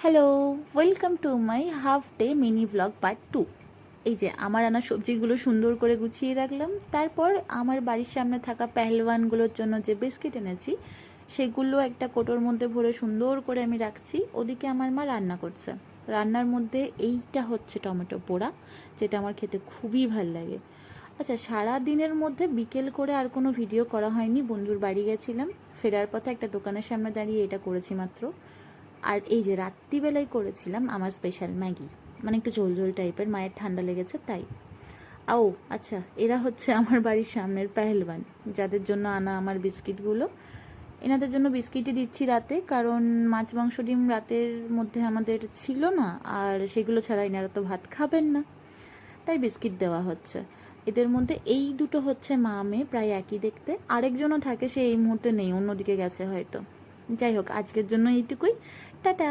Hello, welcome to my half day mini blog part 2। এই যে আমার আনা সবজিগুলো সুন্দর করে গুছিয়ে রাখলাম। তারপর আমার বাড়ির সামনে থাকা পেহলওয়ানগুলোর জন্য যে বিস্কিট এনেছি সেগুলো একটা কোটোর মধ্যে ভরে সুন্দর করে আমি রাখছি। ওদিকে আমার মা রান্না করছে। রান্নার মধ্যে এইটা হচ্ছে টমেটো পোড়া, যেটা আমার খেতে খুবই ভাল লাগে। আচ্ছা, সারা দিনের মধ্যে বিকেল করে আর কোনো ভিডিও করা হয়নি। বন্ধুর বাড়ি গেছিলাম, ফেরার পথে একটা দোকানের সামনে দাঁড়িয়ে এটা করেছি মাত্র। আর এই যে রাত্রিবেলায় করেছিলাম আমার স্পেশাল ম্যাগি, মানে একটু ঝোল ঝোল টাইপের, মায়ের ঠান্ডা লেগেছে তাই। ও আচ্ছা, এরা হচ্ছে আমার বাড়ির সামনের পেহলওয়ান, যাদের জন্য আনা আমার বিস্কিটগুলো। এনাদের জন্য বিস্কিটই দিচ্ছি রাতে, কারণ মাছ মাংস ডিম রাতের মধ্যে আমাদের ছিল না, আর সেগুলো ছাড়া এনারা তো ভাত খাবেন না, তাই বিস্কিট দেওয়া হচ্ছে। এদের মধ্যে এই দুটো হচ্ছে মা মেয়ে, প্রায় একই দেখতে। আরেকজনও থাকে, সে এই মুহূর্তে নেই, অন্যদিকে গেছে হয়তো। যাই হোক, আজকের জন্য এইটুকুই। টাটা।